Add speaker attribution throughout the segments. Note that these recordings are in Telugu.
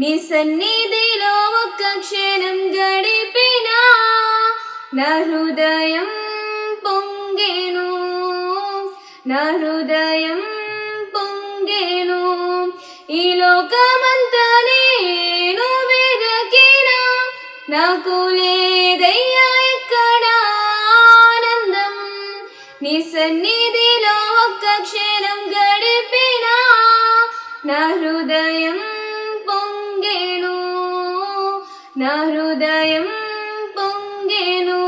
Speaker 1: నీ సన్నిధిలో ఒక్క క్షణం గడిపినా నా హృదయం పొంగెను, నా హృదయం పొంగెను. ఈ లోకమంతా నేను వెదకినా నాకు లేదయ్యా ఎక్కడ ఆనందం. నీ సన్నిధిలో ఒక్క క్షణం గడిపినా నా హృదయం పొంగెను, నా హృదయం పొంగెను.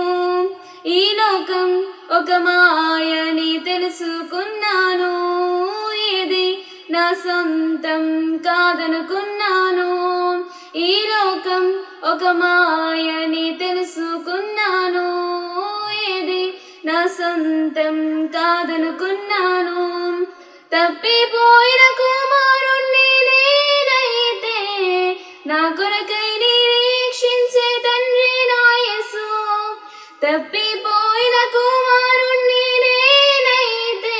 Speaker 1: ఈ లోకం ఒక మాయని తెలుసుకున్నాను, ఇది నా సొంతం కాదనుకున్నాను. ఈ లోకం ఒక మాయని తెలుసుకున్నాను, ఇది నా సొంతం కాదనుకున్నాను. తప్పిపోయిన కుమారుణ్ణి నేనైతే నా కొరకై నిరీక్షించే తండ్రి నా యేసు. తప్పిపోయిన కుమారుణ్ణి నేనైతే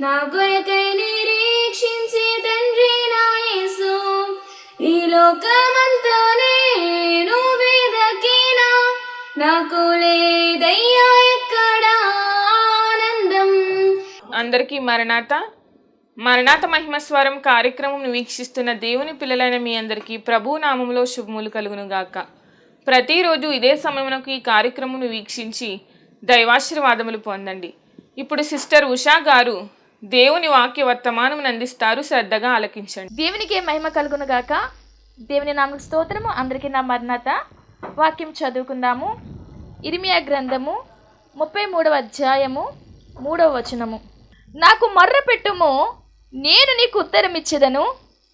Speaker 1: నా కొరకై నిరీక్షించే తండ్రి నా యేసు. ఈ లోకమంతా నేను వెదకినా నాకు లేదయ్యా ఎక్కడ ఆనందం.
Speaker 2: అందరికీ మరణాత మహిమస్వరం కార్యక్రమం వీక్షిస్తున్న దేవుని పిల్లలైన మీ అందరికీ ప్రభు నామములో శుభములు కలుగును గాక. ప్రతిరోజు ఇదే సమయమునకు ఈ కార్యక్రమం వీక్షించి దైవాశీర్వాదములు పొందండి. ఇప్పుడు సిస్టర్ ఉషా గారు దేవుని వాక్య వర్తమానం అందిస్తారు, శ్రద్ధగా ఆలకించండి.
Speaker 3: దేవునికి మహిమ కలుగును గాక. దేవుని నామకు స్తోత్రము. అందరికీ నా మరణాత వాక్యం చదువుకుందాము. ఇర్మియా గ్రంథము 33వ అధ్యాయము 3వ వచనము. నాకు మొర్ర పెట్టుము, నేను నీకు ఉత్తరమిచ్చేదను.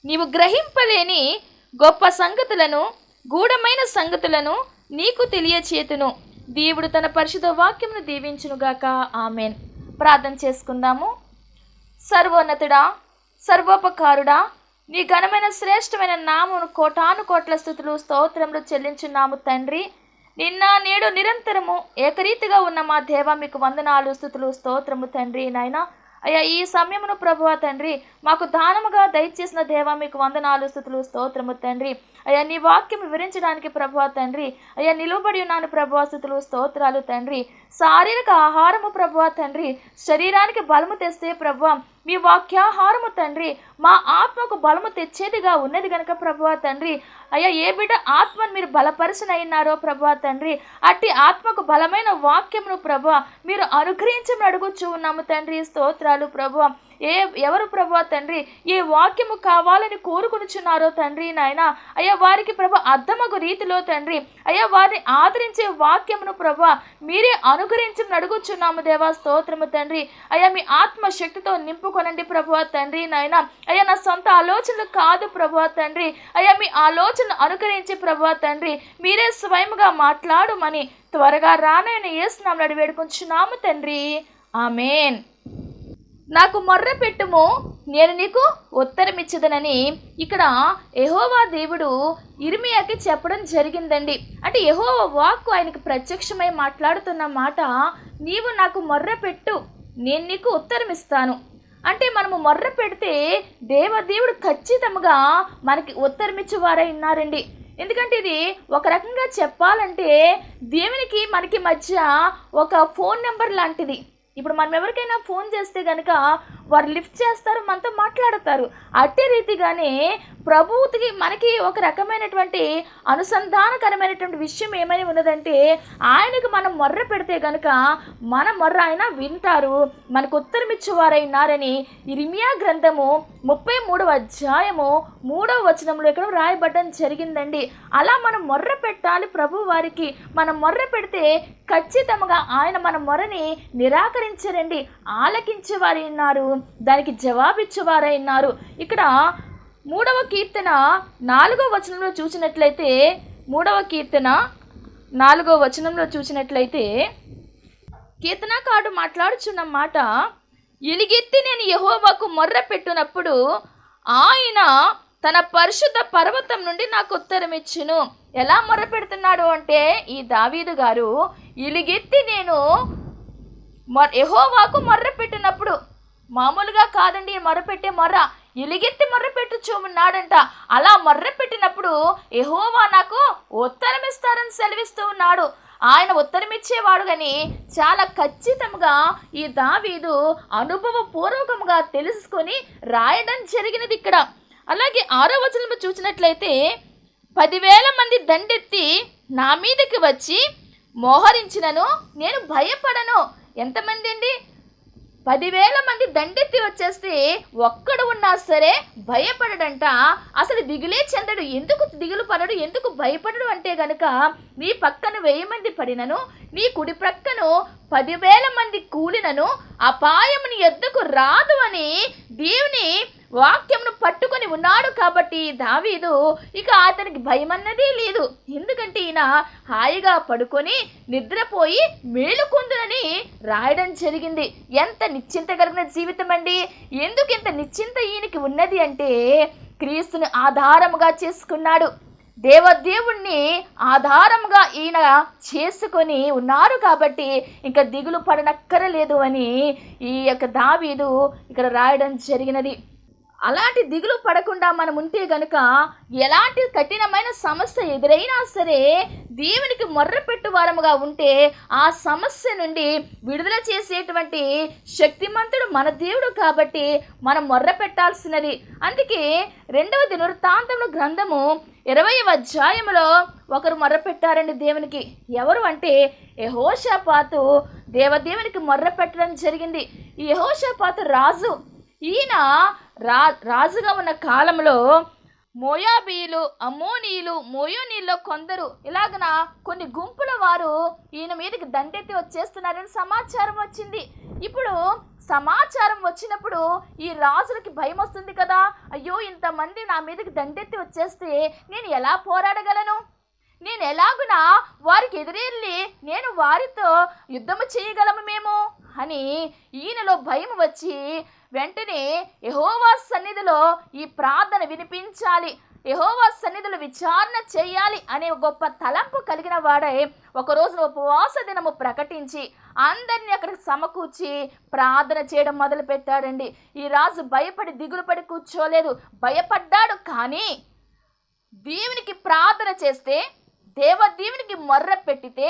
Speaker 3: నీవు గ్రహింపలేని గొప్ప సంగతులను, గూఢమైన సంగతులను నీకు తెలియచేతును. దేవుడు తన పరిశుద్ధ వాక్యమును దీవించునుగాక. ఆమెన్. ప్రార్థన చేసుకుందాము. సర్వోన్నతుడా, సర్వోపకారుడా, నీ ఘనమైన శ్రేష్టమైన నామమును కోటాను కోట్ల స్తుతులు స్తోత్రములు చెల్లించున్నాము తండ్రి. నిన్న నేడు నిరంతరము ఏకరీతిగా ఉన్న మా దేవ మీకు వందనాలు స్తుతులు స్తోత్రము తండ్రి. నాయనా అయ్యా, ఈ సమయమును ప్రభువా తండ్రి మాకు దానముగా దయచేసిన దేవా మీకు వందనాలు స్తుతులు స్తోత్రము తండ్రి. అయ్యా, నీ వాక్యం వివరించడానికి ప్రభువా తండ్రి అయ్యా నిలువబడి ఉన్నాను ప్రభువా స్తుతులు స్తోత్రాలు తండ్రి. శారీరక ఆహారము ప్రభువా తండ్రి శరీరానికి బలము తెస్తే ప్రభువా మీ వాక్యాహారము తండ్రి మా ఆత్మకు బలము తెచ్చేదిగా ఉన్నది కనుక ప్రభువా తండ్రి అయ్యా, ఏ బిడ్డ ఆత్మను మీరు బలపరిచినయ్యారో ప్రభువా తండ్రి అట్టి ఆత్మకు బలమైన వాక్యమును ప్రభువా మీరు అనుగ్రహించమని అడుగుచూ ఉన్నాము తండ్రి. స్తోత్రాలు ప్రభువా. ఎవరు ప్రభువా తండ్రి ఈ వాక్యము కావాలని కోరుకునిచున్నారో తండ్రి నాయన అయ్యా వారికి ప్రభు అర్థమగు రీతిలో తండ్రి అయ్యా వారిని ఆదరించే వాక్యమును ప్రభువా మీరే అనుగ్రహించమని అడుగుచున్నాము దేవా. స్తోత్రము తండ్రి. అయ్యా మీ ఆత్మ శక్తితో నింపుకొనండి ప్రభువా తండ్రి నాయన అయ్యా నా సొంత ఆలోచనలు కాదు ప్రభువా తండ్రి అయ్యా మీ ఆలోచనలు అనుగ్రహించి ప్రభువా తండ్రి మీరే స్వయముగా మాట్లాడుమని త్వరగా రానని యేసు నామమున వేడుకొంచున్నాము తండ్రి. ఆమేన్. నాకు మొర్ర పెట్టుము, నేను నీకు ఉత్తరమిచ్చదనని ఇక్కడ యెహోవా దేవుడు ఇర్మియాకి చెప్పడం జరిగిందండి. అంటే యెహోవా వాక్కు ఆయనకు ప్రత్యక్షమై మాట్లాడుతున్న మాట, నీవు నాకు మొర్ర పెట్టు, నేను నీకు ఉత్తరమిస్తాను. అంటే మనము మొర్ర పెడితే దేవదేవుడు ఖచ్చితంగా మనకి ఉత్తరమిచ్చేవారై ఉన్నారండి. ఎందుకంటే ఇది ఒక రకంగా చెప్పాలంటే దేవునికి మనకి మధ్య ఒక ఫోన్ నెంబర్ లాంటిది. ఇప్పుడు మనం ఎవరికైనా ఫోన్ చేస్తే కనుక వారు లిఫ్ట్ చేస్తారు, మనతో మాట్లాడతారు. అట్టి రీతిగానే ప్రభువుకి మనకి ఒక రకమైనటువంటి అనుసంధానకరమైనటువంటి విషయం ఏమని ఉన్నదంటే ఆయనకు మనం మొర్ర పెడితే కనుక మన మొర్ర ఆయన వింటారు, మనకు ఉత్తరం ఇచ్చేవారైనారని ఇర్మియా గ్రంథము 33వ అధ్యాయము 3వ వచనంలో ఇక్కడ రాయబడడం జరిగిందండి. అలా మనం మొర్ర పెట్టాలి ప్రభు వారికి. మనం మొర్ర పెడితే ఖచ్చితంగా ఆయన మన మొరని నిరాకరించరండి, ఆలకించేవారు ఉన్నారు, దానికి జవాబిచ్చేవారై ఉన్నారు. ఇక్కడ 3వ కీర్తన 4వ వచనంలో చూసినట్లయితే 3వ కీర్తన 4వ వచనంలో చూసినట్లయితే కీర్తనకారుడు మాట్లాడుచున్న మాట, ఎలుగెత్తి నేను యెహోవాకు మొర్ర పెట్టునప్పుడు ఆయన తన పరిశుద్ధ పర్వతం నుండి నాకు ఉత్తరం ఇచ్చును. ఎలా మొర్ర పెడుతున్నాడు అంటే ఈ దావీదు గారు ఎలుగెత్తి నేను యెహోవాకు మొర్ర పెట్టినప్పుడు మామూలుగా కాదండి మొర్రపెట్టే మొర్ర, ఎలుగెత్తి మొర్రపెట్టుచూ ఉన్నాడంట. అలా మొర్రపెట్టినప్పుడు యెహోవా నాకు ఉత్తరం ఇస్తారని సెలవిస్తూ ఉన్నాడు. ఆయన ఉత్తరం ఇచ్చేవాడు కానీ చాలా ఖచ్చితంగా ఈ దావీదు అనుభవపూర్వకంగా తెలుసుకొని రాయడం జరిగినది ఇక్కడ. అలాగే 6వ వచనం చూసినట్లయితే 10,000 మంది దండెత్తి నా మీదకి వచ్చి మోహరించినను నేను భయపడను. ఎంతమంది అండి? 10,000 మంది దండెత్తి వచ్చేస్తే ఒక్కడు ఉన్నా సరే భయపడడంట. అసలు దిగులే చెందడు. ఎందుకు దిగులు పడడు, ఎందుకు భయపడడు అంటే గనుక నీ పక్కన 1000 మంది పడినను, నీ కుడి ప్రక్కను 10,000 మంది కూలినను అపాయము నీ యొద్దకు రాదు అని దేవుని వాక్యమును పట్టుకొని ఉన్నాడు. కాబట్టి దావీదు ఇక అతనికి భయం అన్నది లేదు. ఎందుకంటే ఈయన హాయిగా పడుకొని నిద్రపోయి మేలుకొందునని రాయడం జరిగింది. ఎంత నిశ్చింత కలిగిన జీవితం అండి! ఎందుకు ఇంత నిశ్చింత ఈయనకి ఉన్నది అంటే క్రీస్తుని ఆధారముగా చేసుకున్నాడు. దేవదేవుణ్ణి ఆధారముగా ఈయన చేసుకొని ఉన్నారు కాబట్టి ఇంకా దిగులు పడనక్కరలేదు అని ఈ యొక్క దావీదు ఇక్కడ రాయడం జరిగినది. అలాంటి దిగులు పడకుండా మనం ఉంటే గనుక ఎలాంటి కఠినమైన సమస్య ఎదురైనా సరే దేవునికి మొర్రపెట్టు వారముగా ఉంటే ఆ సమస్య నుండి విడుదల చేసేటువంటి శక్తిమంతుడు మన దేవుడు కాబట్టి మనం మొర్ర పెట్టాల్సినది. అందుకే 2వ దినవృత్తాంతముల గ్రంథము 20వ అధ్యాయములో ఒకరు మొర్ర పెట్టారండి దేవునికి. ఎవరు అంటే యెహోషాపాతు దేవదేవునికి మొర్ర పెట్టడం జరిగింది. ఈ యెహోషాపాతు రాజు. ఈయన రాజుగా ఉన్న కాలంలో మోయాబీయులు, అమ్మోనీయులు, మోయోనీయుల్లో కొందరు ఇలాగన కొన్ని గుంపుల వారు ఈయన మీదకి దండెత్తి వచ్చేస్తున్నారని సమాచారం వచ్చింది. ఇప్పుడు సమాచారం వచ్చినప్పుడు ఈ రాజులకి భయం వస్తుంది కదా. అయ్యో, ఇంతమంది నా మీదకి దండెత్తి వచ్చేస్తే నేను ఎలా పోరాడగలను, నేను ఎలాగునా వారికి ఎదురెళ్ళి నేను వారితో యుద్ధము చేయగలము మేము అని ఈయనలో భయం వచ్చి వెంటనే యెహోవా సన్నిధిలో ఈ ప్రార్థన వినిపించాలి, యెహోవా సన్నిధిలో విచారణ చేయాలి అనే గొప్ప తలంపు కలిగిన వాడై ఒక రోజున ఉపవాస దినము ప్రకటించి అందరినీ అక్కడికి సమకూర్చి ప్రార్థన చేయడం మొదలు పెట్టాడండి. ఈ రాజు భయపడి దిగులు పడి కూర్చోలేదు, భయపడ్డాడు. కానీ దేవునికి ప్రార్థన చేస్తే, దేవునికి మొర్ర పెట్టితే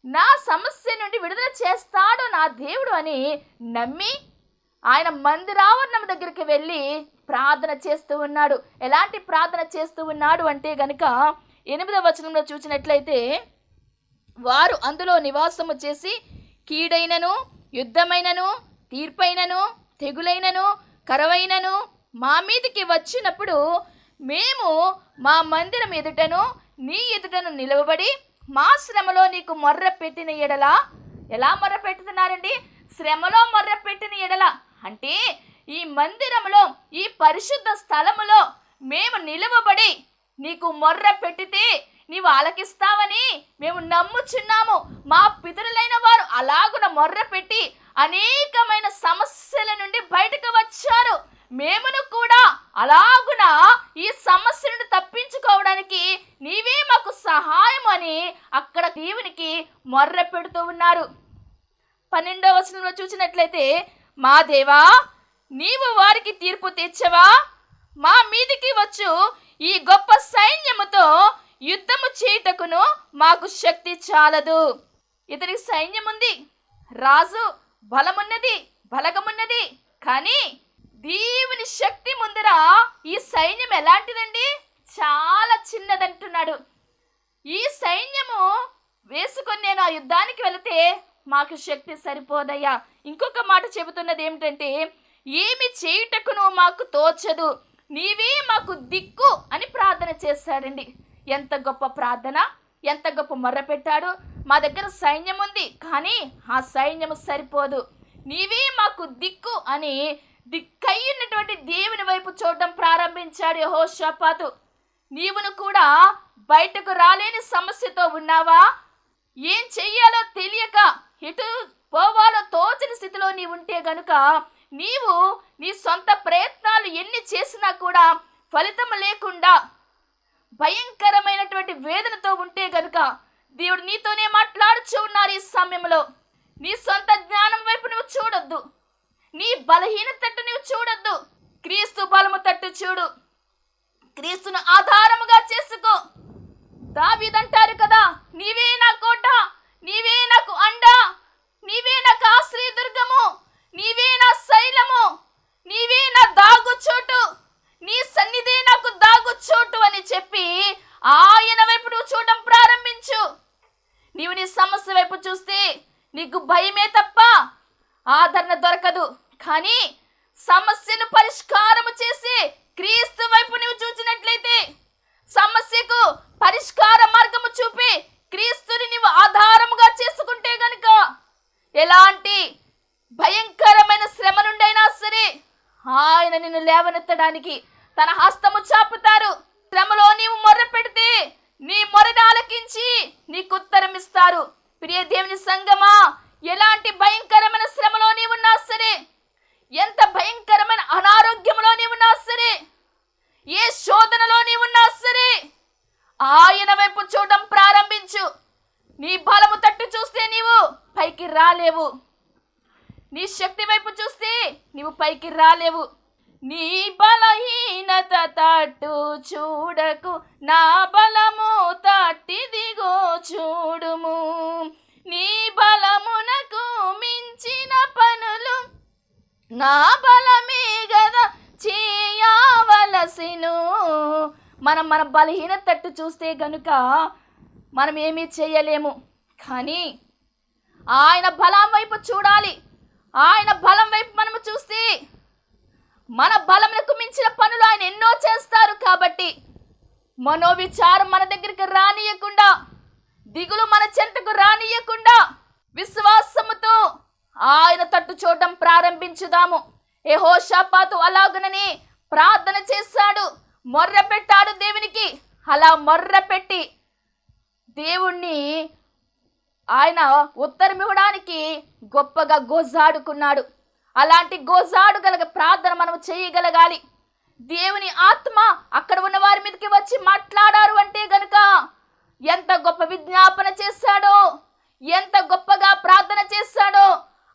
Speaker 3: నా సమస్య నుండి విడుదల చేస్తాడు నా దేవుడు అని నమ్మి ఆయన మందిరావరణం దగ్గరికి వెళ్ళి ప్రార్థన చేస్తూ ఉన్నాడు. ఎలాంటి ప్రార్థన చేస్తూ ఉన్నాడు అంటే గనుక 8వ వచనంలో చూసినట్లయితే వారు అందులో నివాసము చేసి కీడైనను, యుద్ధమైనను, తీర్పైనను, తెగులైనను, కరవైనను మా మీదికి వచ్చినప్పుడు మేము మా మందిరం ఎదుటను నీ ఎదుటను నిలవబడి మా శ్రమలో నీకు మొర్ర పెట్టిన ఎడల. ఎలా మొర్ర పెట్టుతున్నారండి? శ్రమలో మొర్ర పెట్టిన ఎడల అంటే ఈ మందిరంలో, ఈ పరిశుద్ధ స్థలములో మేము నిలవబడి నీకు మొర్ర పెట్టితే నీవు ఆలకిస్తావని మేము నమ్ముచున్నాము. మా పితరులైన వారు అలాగున మొర్ర పెట్టి అనేకమైన సమస్యల నుండి బయటకు వచ్చారు. మేమును కూడా అలాగున ఈ సమస్య నుండి తప్పించుకోవడానికి నీవే మాకు సహాయం అని అక్కడ దేవునికి మొర్ర పెడుతూ ఉన్నారు. 12వ వచనంలో చూసినట్లయితే మా దేవా, నీవు వారికి తీర్పు తెచ్చవా? మా మీదికి వచ్చు ఈ గొప్ప సైన్యముతో యుద్ధము చేయుటకును మాకు శక్తి చాలదు. ఇతనికి సైన్యం ఉంది, రాజు బలమున్నది, బలగమున్నది. కానీ దేవుని శక్తి ముందర ఈ సైన్యం ఎలాంటిదండి? చాలా చిన్నదంటున్నాడు. ఈ సైన్యము వేసుకొని నేను ఆ యుద్ధానికి వెళితే మాకు శక్తి సరిపోదయ్యా. ఇంకొక మాట చెబుతున్నది ఏమిటంటే ఏమి చేయుటకును మాకు తోచదు, నీవే మాకు దిక్కు అని ప్రార్థన చేశాడండి. ఎంత గొప్ప ప్రార్థన, ఎంత గొప్ప మొర్ర పెట్టాడు. మా దగ్గర సైన్యం ఉంది కానీ ఆ సైన్యము సరిపోదు, నీవే మాకు దిక్కు అని దిక్కయ్యున్నటువంటి దేవుని వైపు చూడడం ప్రారంభించాడు యెహోషాపాతు. నీవును కూడా బయటకు రాలేని సమస్యతో ఉన్నావా? ఏం చెయ్యాలో తెలియక ఎటు పోవాలో తోచని స్థితిలో నీవు ఉంటే గనుక నీవు నీ సొంత ప్రయత్నాలు ఎన్ని చేసినా కూడా ఫలితం లేకుండా భయంకరమైనటువంటి వేదనతో ఉంటే గనుక దేవుడు నీతోనే మాట్లాడుచూ ఉన్నారు. ఈ సమయంలో నీ సొంత జ్ఞానం వైపు నువ్వు చూడొద్దు, నీ బలహీనతను నువ్వు చూడొద్దు. క్రీస్తు బలము తట్టు చూడు, క్రీస్తును ఆధారముగా చేసుకో. దావీదంటారు కదా, నీవే నా కోట, నీవే నాకు అండ, నీవే నాకు ఆశ్రయదుర్గము, నీవే నా శైలము, నీవే నా దాగుచోటు, నీ సన్నిధి నాకు దాగుచోటు అని చెప్పి ఆయన వైపు నువ్వు చూడడం ప్రారంభించు. నీవు నీ సమస్య వైపు చూస్తే నీకు భయమే తప్ప ఆదరణ దొరకదు. కానీ సమస్యను పరిష్కారము చేసి క్రీస్తు వైపు నువ్వు చూచినట్లయితే, సమస్యకు పరిష్కార మార్గము చూపి క్రీస్తుని నీవు ఆధారముగా చేసుకుంటే గనుక, ఎలాంటి భయంకరమైన శ్రమ నుండైనా సరే ఆయన నిన్ను లేవనెత్తడానికి తన హస్తము చాపుతారు. శ్రమలో నీవు మొర్ర పెడితే నీ మొరని ఆలకించి నీకు ఉత్తరం ఇస్తారు. ప్రియ దేవుని సంగమా, ఎలాంటి భయంకరమైన శ్రమలో నీవున్నా సరే, ఎంత భయంకరమైన అనారోగ్యంలో నీవున్నా సరే, ఏ శోధనలో నీవున్నా సరే, ఆయన వైపు చూడడం ప్రారంభించు. నీ బలము తట్టు చూస్తే నీవు పైకి రాలేవు, నీ శక్తి వైపు చూస్తే నీవు పైకి రాలేవు. నీ బలహీనత తట్టు చూడకు, నా బలము తట్టిదిగో చూడుము. నీ బలమునకు మించిన పనులు నా బలమే గదా చేయవలసిను. మనం మన బలహీనత తట్టు చూస్తే గనుక మనం ఏమీ చేయలేము. కానీ ఆయన బలం వైపు చూడాలి. ఆయన బలం వైపు మనము చూస్తే మన బలమునకు మించిన పనులు ఆయన ఎన్నో చేస్తారు. కాబట్టి మనోవిచారం మన దగ్గరికి రానియకుండా, దిగులు మన చెంతకు రానియకుండా విశ్వాసముతో ఆయన తట్టు చూడడం ప్రారంభించుదాము. యెహోషాపాతు అలాగునని ప్రార్థన చేశాడు, మొర్ర పెట్టాడు దేవునికి. అలా మొర్ర పెట్టి దేవుణ్ణి ఆయన ఉత్తరం ఇవ్వడానికి గొప్పగా గోజాడుకున్నాడు. అలాంటి గోజాడుగల ప్రార్థన మనం చేయగలగాలి. దేవుని ఆత్మ అక్కడ ఉన్న వారి మీదకి వచ్చి మాట్లాడారు అంటే గనుక ఎంత గొప్ప విజ్ఞాపన చేశాడో, ఎంత గొప్పగా ప్రార్థన చేశాడో,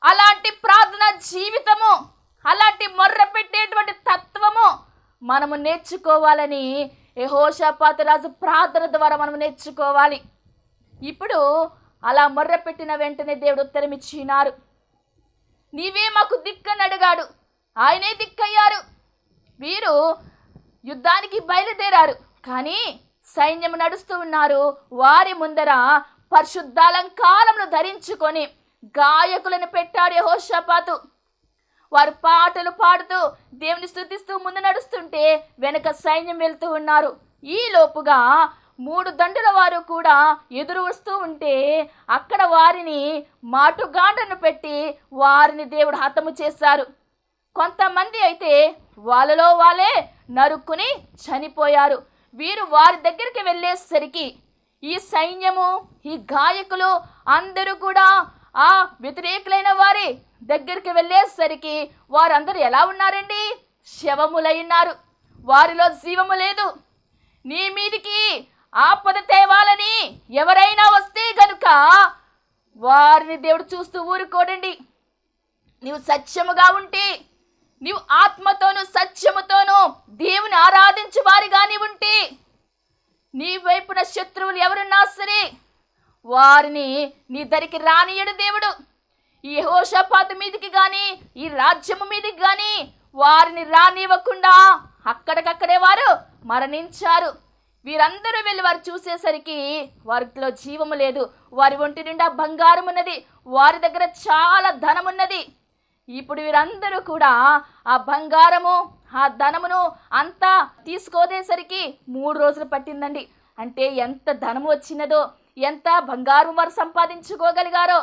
Speaker 3: అలాంటి ప్రార్థన జీవితము, అలాంటి మొర్ర పెట్టేటువంటి తత్వము మనము నేర్చుకోవాలని యెహోషాపాతు రాజు ప్రార్థన ద్వారా మనం నేర్చుకోవాలి. ఇప్పుడు అలా మొర్ర పెట్టిన వెంటనే దేవుడు ఉత్తరం ఇచ్చినారు. నీవే మాకు దిక్కని అడిగాడు, ఆయనే దిక్కయ్యారు. వీరు యుద్ధానికి బయలుదేరారు, కానీ సైన్యం నడుస్తూ ఉన్నారు. వారి ముందర పరిశుద్ధాలంకారములు ధరించుకొని గాయకులను పెట్టాడు యెహోషాపాతు. వారు పాటలు పాడుతూ దేవుని స్తుతిస్తూ ముందు నడుస్తుంటే వెనక సైన్యం వెళ్తూ ఉన్నారు. ఈ లోపుగా 3 దండుల వారు కూడా ఎదురు వస్తూ ఉంటే అక్కడ వారిని మాటుగాండను పెట్టి వారిని దేవుడు హతము చేశారు. కొంతమంది అయితే వాళ్ళలో వాళ్ళే నరుక్కుని చనిపోయారు. వీరు వారి దగ్గరికి వెళ్ళేసరికి ఈ సైన్యము, ఈ గాయకులు అందరూ కూడా ఆ వ్యతిరేకులైన వారి దగ్గరికి వెళ్ళేసరికి వారందరూ ఎలా ఉన్నారండి? శవములై ఉన్నారు. వారిలో జీవము లేదు. నీ మీదికి ఆపద తేవాలని ఎవరైనా వస్తే గనుక వారిని దేవుడు చూస్తూ ఊరుకోడండి. నీవు సత్యముగా ఉంటే, నీవు ఆత్మతోనూ సత్యముతోనూ దేవుని ఆరాధించు వారిగా నీవు ఉంటే, నీ వైపున శత్రువులు ఎవరున్నా సరే వారిని నీ దరికి రానియడు దేవుడు. ఈ యెహోషాపాతు మీదికి కానీ, ఈ రాజ్యము మీదికి కానీ వారిని రానివ్వకుండా అక్కడికక్కడే వారు మరణించారు. వీరందరూ వెళ్ళి వారు చూసేసరికి వారిలో జీవము లేదు. వారి ఒంటి నిండా బంగారం ఉన్నది, వారి దగ్గర చాలా ధనం ఉన్నది. ఇప్పుడు వీరందరూ కూడా ఆ బంగారము, ఆ ధనమును అంతా తీసుకోదేసరికి 3 రోజులు పట్టిందండి. అంటే ఎంత ధనము వచ్చినదో, ఎంత బంగారం వారు సంపాదించుకోగలిగారో,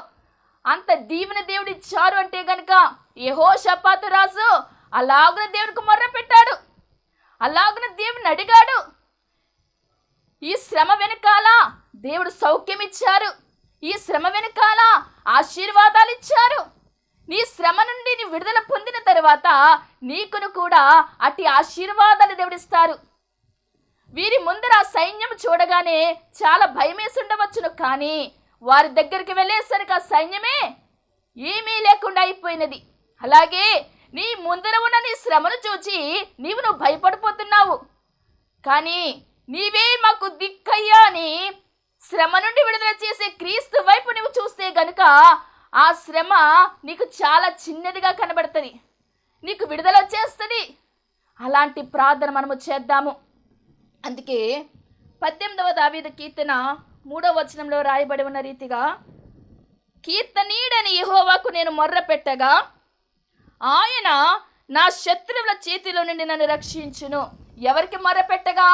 Speaker 3: అంత దీవెన దేవుడు ఇచ్చారు అంటే గనుక యెహోషాపాతు రాజు అలాగున దేవునికి మొర్ర పెట్టాడు, అలాగున దేవుని అడిగాడు. ఈ శ్రమ వెనకాల దేవుడు సౌఖ్యం ఇచ్చారు, ఈ శ్రమ వెనకాల ఆశీర్వాదాలు ఇచ్చారు. నీ శ్రమ నుండి నీ విడుదల పొందిన తర్వాత నీకును కూడా అట్టి ఆశీర్వాదాలు దేవుడిస్తారు. వీరి ముందర ఆ సైన్యం చూడగానే చాలా భయమేసి ఉండవచ్చును, కానీ వారి దగ్గరికి వెళ్ళేసరికి ఆ సైన్యమే ఏమీ లేకుండా అయిపోయినది. అలాగే నీ ముందర ఉన్న నీ శ్రమను చూచి నువ్వు భయపడిపోతున్నావు. కానీ నీవే మాకు దిక్కయ్యా అని శ్రమ నుండి విడుదల చేసే క్రీస్తు వైపు నువ్వు చూస్తే గనుక ఆ శ్రమ నీకు చాలా చిన్నదిగా కనబడుతుంది, నీకు విడుదల వచ్చేస్తుంది. అలాంటి ప్రార్థన మనము చేద్దాము. అందుకే 18వ దావీదు కీర్తన 3వ వచనంలో రాయబడి ఉన్న రీతిగా, కీర్తనీయుడని యెహోవాకు నేను మొర్ర పెట్టగా ఆయన నా శత్రువుల చేతిలో నుండి నన్ను రక్షించును. ఎవరికి మొర్ర పెట్టగా?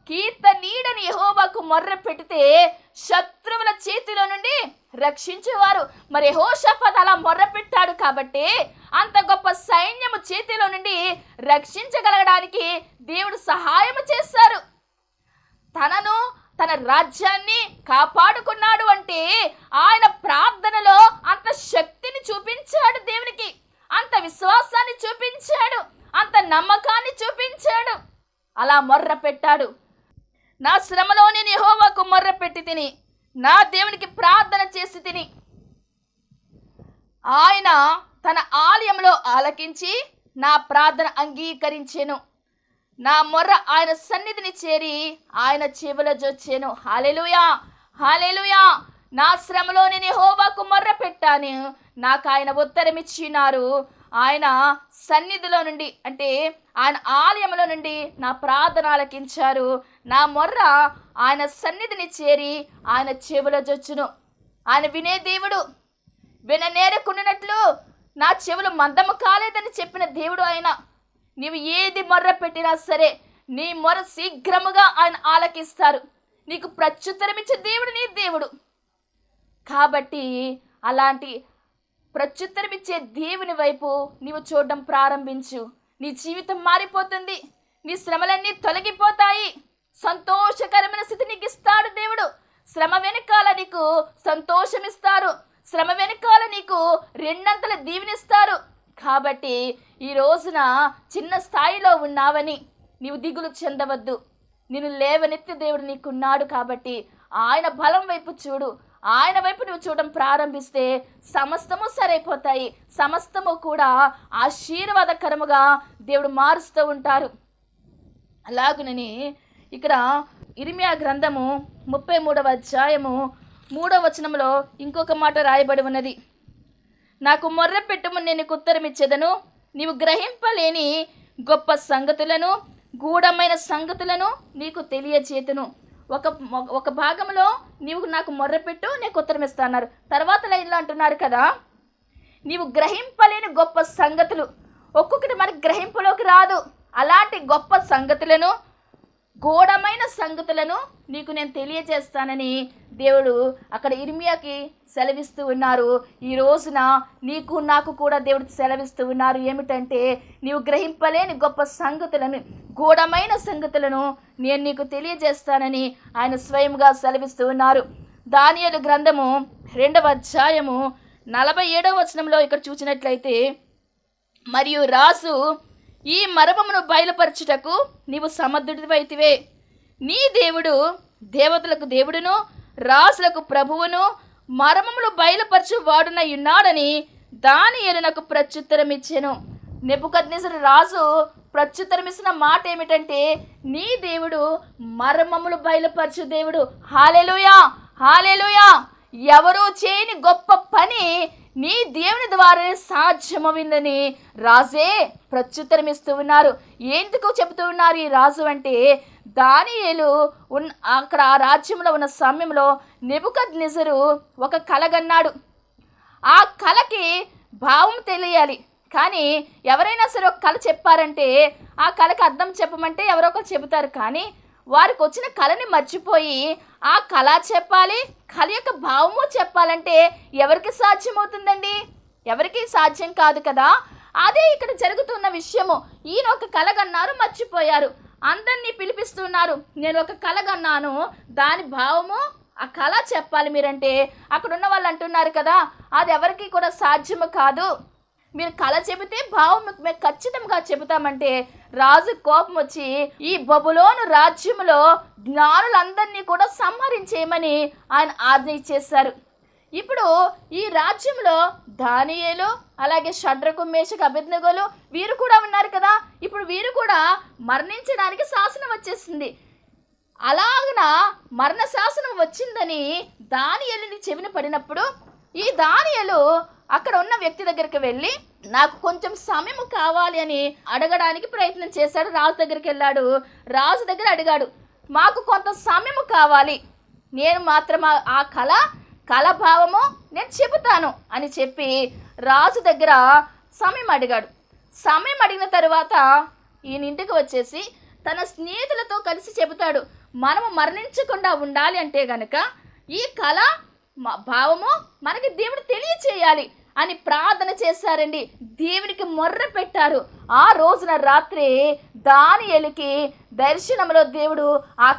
Speaker 3: కీర్తనీయుడని యెహోవాకు మొర్ర పెడితే శత్రువుల చేతిలో నుండి రక్షించేవారు. మరి యెహోషాపాతు అలా మొర్ర పెట్టాడు కాబట్టి అంత గొప్ప సైన్యము చేతిలో నుండి రక్షించగలగడానికి దేవుడు సహాయం చేశారు. తన రాజ్యాన్ని కాపాడుకున్నాడు అంటే ఆయన ప్రార్థనలో అంత శక్తిని చూపించాడు, దేవునికి అంత విశ్వాసాన్ని చూపించాడు, అంత నమ్మకాన్ని చూపించాడు. అలా మొర్ర పెట్టాడు. నా శ్రమలో నేను యెహోవాకు మొర్ర పెట్టి తిని నా దేవునికి ప్రార్థన చేసి తిని ఆయన తన ఆలయంలో ఆలకించి నా ప్రార్థన అంగీకరించెను. నా మొర్ర ఆయన సన్నిధిని చేరి ఆయన చెవుల జొచ్చెను. హల్లెలూయా, హల్లెలూయా. నా శ్రమలో నేను యెహోవాకు మొర్ర పెట్టాను, నాకు ఆయన ఉత్తరం ఇచ్చినారు. ఆయన సన్నిధిలో నుండి అంటే ఆయన ఆలయంలో నుండి నా ప్రార్థన ఆలకించారు. నా మొర్ర ఆయన సన్నిధిని చేరి ఆయన చెవుల జొచ్చును. ఆయన వినే దేవుడు, విననేరకుండినట్లు నా చెవులు మందము కాలేదని చెప్పిన దేవుడు ఆయన. నీవు ఏది మొర్ర పెట్టినా సరే నీ మొర్ర శీఘ్రముగా ఆయన ఆలకిస్తారు. నీకు ప్రత్యుత్తరం ఇచ్చే దేవుడు నీ దేవుడు. కాబట్టి అలాంటి ప్రత్యుత్తరం ఇచ్చే దేవుని వైపు నీవు చూడడం ప్రారంభించు. నీ జీవితం మారిపోతుంది, నీ శ్రమలన్నీ తొలగిపోతాయి. సంతోషకరమైన స్థితి నీకు ఇస్తాడు దేవుడు. శ్రమ వెనకాల నీకు సంతోషం ఇస్తారు, శ్రమ వెనకాల నీకు రెండంతల దీవెనిస్తారు. కాబట్టి ఈ రోజున చిన్న స్థాయిలో ఉన్నావని నీవు దిగులు చెందవద్దు. నిన్ను లేవనెత్తి దేవుడు నీకున్నాడు. కాబట్టి ఆయన బలం వైపు చూడు. ఆయన వైపు నువ్వు చూడడం ప్రారంభిస్తే సమస్తము సరైపోతాయి. సమస్తము కూడా ఆశీర్వాదకరముగా దేవుడు మారుస్తూ ఉంటారు. అలాగునని ఇక్కడ ఇర్మియా గ్రంథము 33వ అధ్యాయము 3వ వచనంలో ఇంకొక మాట రాయబడి ఉన్నది. నాకు మొర్ర పెట్టుము, నేను ఉత్తరం ఇచ్చేదను. నీవు గ్రహింపలేని గొప్ప సంగతులను గూఢమైన సంగతులను నీకు తెలియచేతును. ఒక భాగంలో నీవు నాకు మొర్రపెట్టు, నేను ఉత్తరం ఇస్తా అన్నారు. తర్వాత లైన్లో అంటున్నారు కదా, నీవు గ్రహింపలేని గొప్ప సంగతులు. ఒక్కొక్కటి మనకి గ్రహింపులోకి రాదు. అలాంటి గొప్ప సంగతులను గూఢమైన సంగతులను నీకు నేను తెలియజేస్తానని దేవుడు అక్కడ ఇర్మియాకి సెలవిస్తూ ఉన్నారు. ఈ రోజున నీకు నాకు కూడా దేవుడు సెలవిస్తూ ఉన్నారు. ఏమిటంటే నీవు గ్రహింపలేని గొప్ప సంగతులను గూఢమైన సంగతులను నేను నీకు తెలియజేస్తానని ఆయన స్వయంగా సెలవిస్తూ ఉన్నారు. దానియేలు గ్రంథము 2వ అధ్యాయము 47వ వచనంలో ఇక్కడ చూసినట్లయితే, మరియు రాజు ఈ మర్మమును బయలుపరచుటకు నీవు సమర్థుడివైతివే. నీ దేవుడు దేవతలకు దేవుడును రాజులకు ప్రభువును మర్మములు బయలుపరచు వాడునై ఉన్నాడని దానియేలు నాకు ప్రత్యుత్తరం ఇచ్చెను. నెబుకద్నెజరు రాజు ప్రత్యుత్తరం ఇచ్చిన మాట ఏమిటంటే, నీ దేవుడు మర్మములు బయలుపరచు దేవుడు. హల్లెలూయా, హల్లెలూయా. ఎవరూ చేయని గొప్ప పని నీ దేవుని ద్వారానే సాధ్యమవిందని రాజే ప్రత్యుత్తరం ఇస్తూ ఉన్నారు. ఎందుకు చెబుతూ ఉన్నారు ఈ రాజు అంటే, దానియేలు అక్కడ ఆ రాజ్యంలో ఉన్న సమయంలో నెబుకద్నెజరు ఒక కలగన్నాడు. ఆ కలకి భావం తెలియాలి. కానీ ఎవరైనా సరే ఒక కళ చెప్పారంటే ఆ కళకి అర్థం చెప్పమంటే ఎవరో ఒకరు చెబుతారు. కానీ వారికి వచ్చిన కళని మర్చిపోయి ఆ కళ చెప్పాలి, కళ యొక్క భావము చెప్పాలంటే ఎవరికి సాధ్యమవుతుందండి? ఎవరికి సాధ్యం కాదు కదా. అదే ఇక్కడ జరుగుతున్న విషయము. ఈయన ఒక కలగన్నారు, మర్చిపోయారు. అందరినీ పిలిపిస్తున్నారు, నేను ఒక కలగన్నాను, దాని భావము ఆ కళ చెప్పాలి మీరంటే అక్కడ ఉన్న వాళ్ళు అంటున్నారు కదా, అది ఎవరికి కూడా సాధ్యము కాదు. మీరు కళ చెబితే భావం మేము ఖచ్చితంగా చెబుతామంటే రాజు కోపం వచ్చి ఈ బబులోను రాజ్యములో జ్ఞానులందరినీ కూడా సంహరించేయమని ఆయన ఆజ్ఞ ఇచ్చేశారు. ఇప్పుడు ఈ రాజ్యంలో దానియేలు అలాగే షడ్రకు మేషకు అబేద్నెగోలు వీరు కూడా ఉన్నారు కదా. ఇప్పుడు వీరు కూడా మరణించడానికి శాసనం వచ్చేసింది. అలాగన మరణ శాసనం వచ్చిందని దానియేలుని చెవిన పడినప్పుడు ఈ దానియేలు అక్కడ ఉన్న వ్యక్తి దగ్గరికి వెళ్ళి నాకు కొంచెం సమయం కావాలి అని అడగడానికి ప్రయత్నం చేశాడు. రాజు దగ్గరికి వెళ్ళాడు. రాజు దగ్గర అడిగాడు, మాకు కొంత సమయం కావాలి, నేను మాత్రం ఆ కళ భావము నేను చెబుతాను అని చెప్పి రాజు దగ్గర సమయం అడిగాడు. సమయం అడిగిన తర్వాత ఈయన ఇంటికి వచ్చేసి తన స్నేహితులతో కలిసి చెబుతాడు, మనము మరణించకుండా ఉండాలి అంటే గనక ఈ కళ భావము మనకి దేవుడు తెలియచేయాలి అని ప్రార్థన చేశారండి. దేవునికి మొర్ర పెట్టారు. ఆ రోజున రాత్రి దానియేలుకి దర్శనంలో దేవుడు ఆ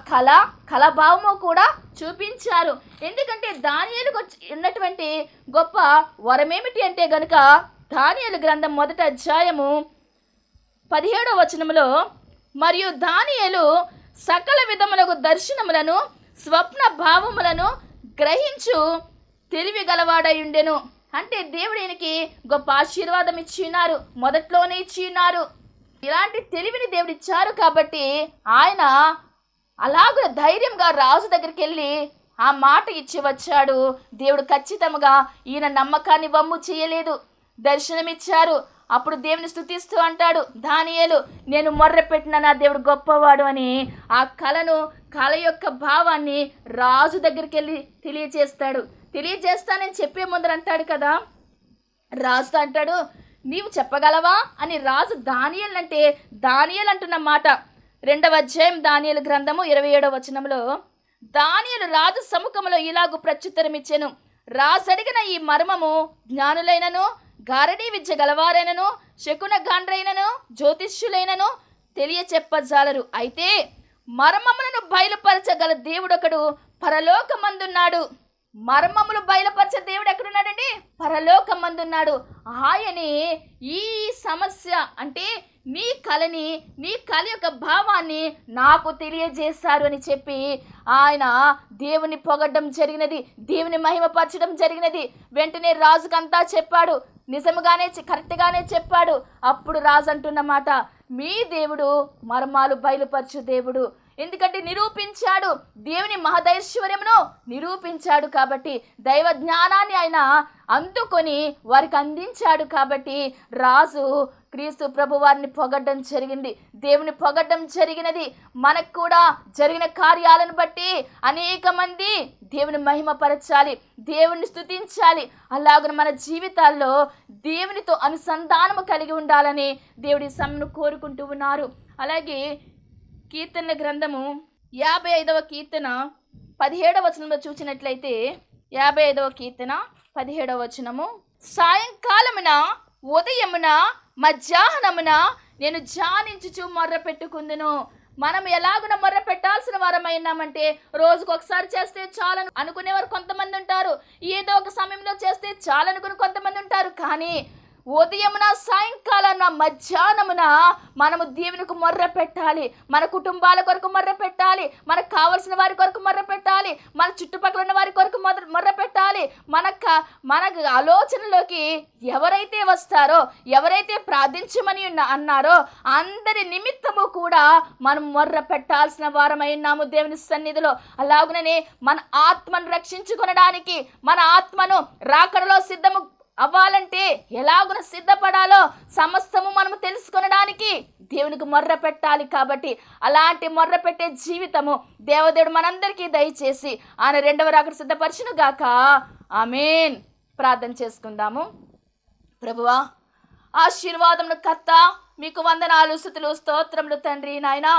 Speaker 3: కళాభావము కూడా చూపించారు. ఎందుకంటే దానియేలుకు ఉన్నటువంటి గొప్ప వరమేమిటి అంటే గనుక దానియేలు గ్రంథం 1వ అధ్యాయము 17వ వచనంలో, మరియు దానియేలు సకల విధములకు దర్శనములను స్వప్న భావములను గ్రహించు తెలివి గలవాడై ఉండెను. అంటే దేవుడు ఈయనకి గొప్ప ఆశీర్వాదం ఇచ్చినారు, మొదట్లోనే ఇచ్చినారు. ఇలాంటి తెలివిని దేవుడు ఇచ్చారు కాబట్టి ఆయన అలాగే ధైర్యంగా రాజు దగ్గరికి వెళ్ళి ఆ మాట ఇచ్చి వచ్చాడు. దేవుడు ఖచ్చితంగా ఈయన నమ్మకాన్ని వమ్ము చేయలేదు, దర్శనమిచ్చారు. అప్పుడు దేవుని స్తుతిస్తూ అంటాడు దానియేలు, నేను మొర్రపెట్టిన నా దేవుడు గొప్పవాడు అని ఆ కళ యొక్క భావాన్ని రాజు దగ్గరికి వెళ్ళి తెలియజేస్తానని చెప్పే ముందర అంటాడు కదా. రాజుతో అంటాడు, నీవు చెప్పగలవా అని రాజు దానియేలు అంటున్న మాట 2వ అధ్యాయం దానియేలు గ్రంథము 27వ వచనంలో, దానియేలు రాజు సముఖంలో ఇలాగు ప్రత్యుత్తరం ఇచ్చెను, రాజు అడిగిన ఈ మర్మము జ్ఞానులైనను గారడీ విద్య గలవారైనను శకున గాండ్రైనను జ్యోతిష్యులైనను తెలియచెప్పజాలరు. అయితే మర్మములను బయలుపరచగల దేవుడొకడు పరలోకమందున్నాడు. మర్మములు బయలుపరిచే దేవుడు ఎక్కడున్నాడండి? పరలోకమందున్నాడు. ఆయనే ఈ సమస్య అంటే నీ కళ యొక్క భావాన్ని నాకు తెలియజేశారు అని చెప్పి ఆయన దేవుని పొగడ్డం జరిగినది, దేవుని మహిమపరచడం జరిగినది. వెంటనే రాజుకంతా చెప్పాడు, నిజముగానే కరెక్ట్గానే చెప్పాడు. అప్పుడు రాజు అంటున్న మాట, మీ దేవుడు మర్మాలు బయలుపరచు దేవుడు. ఎందుకంటే నిరూపించాడు, దేవుని మహదైశ్వర్యమును నిరూపించాడు కాబట్టి, దైవ జ్ఞానాన్ని ఆయన అందుకొని వారికి అందించాడు కాబట్టి రాజు క్రీస్తు ప్రభు వారిని పొగడ్డం జరిగింది, దేవుని పొగడ్డం జరిగినది. మనకు కూడా జరిగిన కార్యాలను బట్టి అనేక మంది దేవుని మహిమపరచాలి, దేవుని స్తుతించాలి. అలాగే మన జీవితాల్లో దేవునితో అనుసంధానము కలిగి ఉండాలని దేవుడి సమను కోరుకుంటూ ఉన్నారు. అలాగే కీర్తన గ్రంథము 55వ కీర్తన 17వ వచనంలో చూసినట్లయితే 55వ కీర్తన 17వ వచనము, సాయంకాలమున ఉదయమున మధ్యాహ్నమున నేను ధ్యానించుచు మొర్ర పెట్టుకుందును. మనం ఎలాగున మొర్ర పెట్టాల్సిన వారమైనామంటే రోజుకు ఒకసారి చేస్తే చాలని అనుకునేవారు కొంతమంది ఉంటారు, ఏదో ఒక సమయంలో చేస్తే చాలనుకుని కొంతమంది ఉంటారు. కానీ ఉదయమున సాయంకాలన మధ్యాహ్నమున మనము దేవునికి మొర్ర పెట్టాలి. మన కుటుంబాల కొరకు మొర్ర పెట్టాలి, మనకు కావలసిన వారి కొరకు మొర్ర పెట్టాలి, మన చుట్టుపక్కల ఉన్న వారి కొరకు మొర్ర పెట్టాలి. మనకు ఆలోచనలోకి ఎవరైతే వస్తారో, ఎవరైతే ప్రార్థించమని అన్నారో అందరి నిమిత్తము కూడా మనం మొర్ర పెట్టాల్సిన వారమైనాము దేవుని సన్నిధిలో. అలాగుననే మన ఆత్మను రక్షించుకొనడానికి, మన ఆత్మను రాకడలో సిద్ధము అవ్వాలంటే ఎలాగున సిద్ధపడాలో సమస్తము మనము తెలుసుకొనడానికి దేవునికి మొర్ర పెట్టాలి. కాబట్టి అలాంటి మొర్ర పెట్టే జీవితము దేవదేవుడు మనందరికీ దయచేసి ఆయన 2వ రాకడ సిద్ధపరచును గాక. ఆమేన్. ప్రార్థన చేసుకుందాము. ప్రభువా, ఆశీర్వాదమును కర్త, మీకు వందనాలు, స్తుతులు, స్తోత్రములు తండ్రి. నాయనా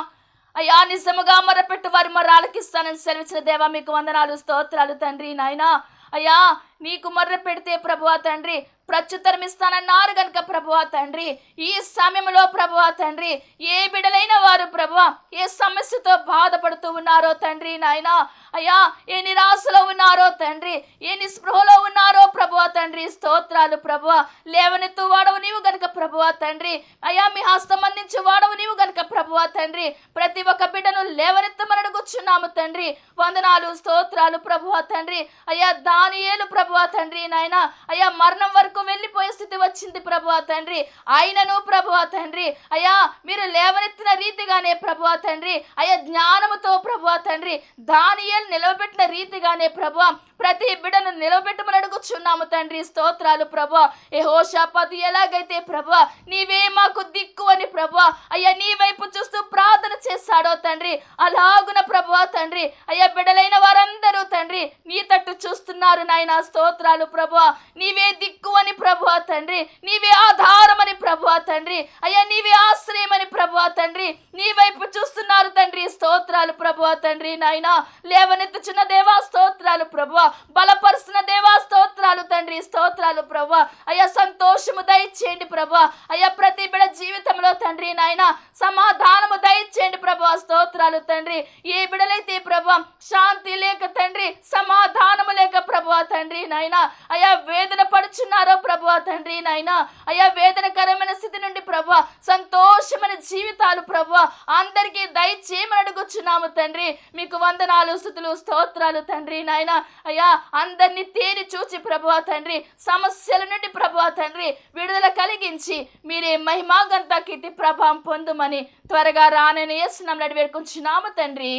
Speaker 3: అయ్యా, నిజముగా మొర్రపెట్టు వారి మొర్ర ఆలకిస్తానని సెలవిచ్చిన దేవా, మీకు వందనాలు, స్తోత్రాలు తండ్రి. నాయనా అయ్యా, నీకు మొర్ర పెడితే ప్రభువా తండ్రి ప్రత్యుత్తరం ఇస్తానన్నారు గనుక ప్రభువా తండ్రి, ఈ సమయంలో ప్రభువా తండ్రి ఏ బిడలైన వారు ప్రభువా ఏ సమస్యతో బాధపడుతూ ఉన్నారో తండ్రి నాయనా, అయ్యా ఏ నిరాశలో ఉన్నారో తండ్రి, ఏ నిస్పృహలో ఉన్నారో ప్రభువా తండ్రి, స్తోత్రాలు ప్రభువా. లేవనెత్తు వాడవు నీవు గనుక ప్రభువా తండ్రి, అయ్యా మీ హస్తం అందించి వాడవు నీవు గనుక ప్రభువా తండ్రి, ప్రతి ఒక్క బిడ్డను లేవనెత్తమనడుగు అడుగుచున్నాము తండ్రి. వందనాలు, స్తోత్రాలు ప్రభువా తండ్రి. అయ్యా దానియేలు ప్రభువా తండ్రి నాయన, అయ్యా మరణం వరకు వెళ్ళిపోయే స్థితి వచ్చింది ప్రభువా తండ్రి. ఆయనను ప్రభువా తండ్రి అయ్యా మీరు లేవనెత్తిన రీతిగానే ప్రభువా తండ్రి, అయ్యా జ్ఞానముతో ప్రభువా తండ్రి దానియేలు నిలవబెట్టిన రీతిగానే ప్రభువా ప్రతి బిడ్డను నిలబెట్టమని అడుగుచున్నాము తండ్రి. స్తోత్రాలు ప్రభువా. యెహోషాపాతు ఎలాగైతే ప్రభువా నీవే మాకు దిక్కు అని ప్రభువా అయ్యా నీ వైపు చూస్తూ ప్రార్థన చేశాడో తండ్రి, అలాగున ప్రభువా తండ్రి అయ్యా బిడ్డలైన వారందరూ తండ్రి నీ తట్టు చూస్తున్నారు నాయన. స్తోత్రాలు ప్రభువా. నీవే దిక్కు అని ప్రభువా తండ్రి, నీవే ఆధారమని ప్రభువా తండ్రి అయ్యా నీవే ఆశ్రయమని ప్రభువా తండ్రి నీ వైపు చూస్తున్నారు తండ్రి. స్తోత్రాలు ప్రభువా తండ్రి నాయన. లేవనెత్తుచున్న దేవా స్తోత్రాలు ప్రభువా, బలపరుస్తున్న దేవా స్తోత్రాలు తండ్రి. స్తోత్రాలు ప్రభువా. అయ్యా సంతోషము దయచేయండి ప్రభువా. అయ్యా ప్రతి బిడ్డ జీవితంలో తండ్రి నాయన సమాధానము దయచేయండి ప్రభువా. స్తోత్రాలు తండ్రి. ఏ బిడ్డలైతే ప్రభువా శాంతి లేక తండ్రి, సమాధానము లేక ప్రభువా తండ్రి నాయన అయ్యా వేదన పడుచున్నారో ప్రభువా తండ్రి నాయన, అయ్యా వేదనకరమైన స్థితి నుండి ప్రభువా సంతోషమైన జీవితాలు ప్రభువా అందరికీ దయచేయమని అడుగుచున్నాము తండ్రి. మీకు వందనాలు, స్తుతులు, స్తోత్రాలు తండ్రి నాయన. అయ్యా అందరినీ తేరి చూచి ప్రభువా తండ్రి సమస్యల నుండి ప్రభువా తండ్రి విడుదల కలిగించి మీరే మహిమాగంతా కీర్తి ప్రభావం పొందుమని త్వరగా రానని యేసు నామమున వేడుకొంచున్నాము తండ్రి.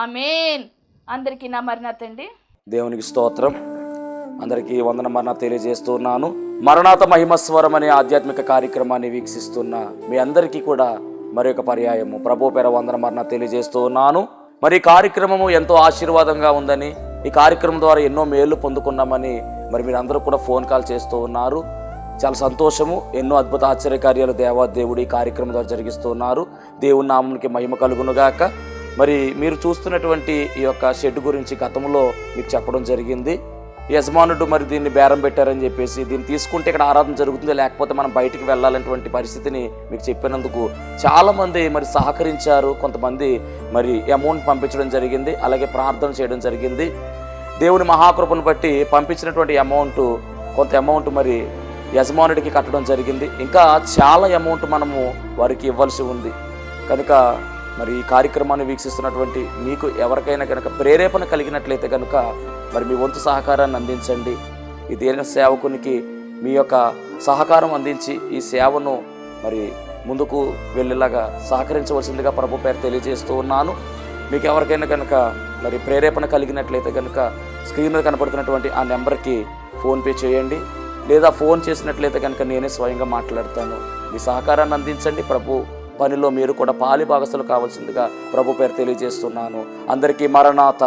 Speaker 3: ఆమేన్. అందరికీ నా మరణాత అండి.
Speaker 4: దేవునికి స్తోత్రం. అందరికీ వందన మరణ తెలియజేస్తున్నాను. మరణాత మహిమస్వరం అనే ఆధ్యాత్మిక కార్యక్రమాన్ని వీక్షిస్తున్న మీ అందరికీ కూడా మరి ఒక పర్యాయము ప్రభు పేర వందన మరణ తెలియజేస్తూ ఉన్నాను. మరి ఈ కార్యక్రమము ఎంతో ఆశీర్వాదంగా ఉందని, ఈ కార్యక్రమం ద్వారా ఎన్నో మేళ్లు పొందుకున్నామని మరి మీరందరూ కూడా ఫోన్ కాల్ చేస్తూ ఉన్నారు. చాలా సంతోషము. ఎన్నో అద్భుత ఆశ్చర్యకార్యాలు దేవాదేవుడు ఈ కార్యక్రమం ద్వారా జరిగిస్తూ ఉన్నారు. దేవుని నామమునికి మహిమ కలుగునుగాక. మరి మీరు చూస్తున్నటువంటి ఈ యొక్క షెడ్ గురించి గతంలో మీకు చెప్పడం జరిగింది. యజమానుడు మరి దీన్ని బేరం పెట్టారని చెప్పేసి, దీన్ని తీసుకుంటే ఇక్కడ ఆరాధన జరుగుతుంది, లేకపోతే మనం బయటికి వెళ్ళాలనేటువంటి పరిస్థితిని మీకు చెప్పినందుకు చాలామంది మరి సహకరించారు. కొంతమంది మరి అమౌంట్ పంపించడం జరిగింది, అలాగే ప్రార్థన చేయడం జరిగింది. దేవుని మహాకృపను బట్టి పంపించినటువంటి కొంత అమౌంట్ మరి యజమానుడికి కట్టడం జరిగింది. ఇంకా చాలా అమౌంట్ మనము వారికి ఇవ్వాల్సి ఉంది. కనుక మరి ఈ కార్యక్రమాన్ని వీక్షిస్తున్నటువంటి మీకు ఎవరికైనా కనుక ప్రేరేపణ కలిగినట్లయితే కనుక మరి మీ వంతు సహకారాన్ని అందించండి. ఈ దేని సేవకునికి మీ యొక్క సహకారం అందించి ఈ సేవను మరి ముందుకు వెళ్ళేలాగా సహకరించవలసిందిగా ప్రభు పేరు తెలియజేస్తూ ఉన్నాను. మీకు ఎవరికైనా కనుక మరి ప్రేరేపణ కలిగినట్లయితే కనుక స్క్రీన్ మీద కనపడుతున్నటువంటి ఆ నెంబర్కి ఫోన్పే చేయండి, లేదా ఫోన్ చేసినట్లయితే కనుక నేనే స్వయంగా మాట్లాడతాను. మీ సహకారాన్ని అందించండి. ప్రభు పనిలో మీరు కూడా పాలి భాగస్తులు కావాల్సిందిగా ప్రభు పేరు తెలియజేస్తున్నాను. అందరికీ మరణాత.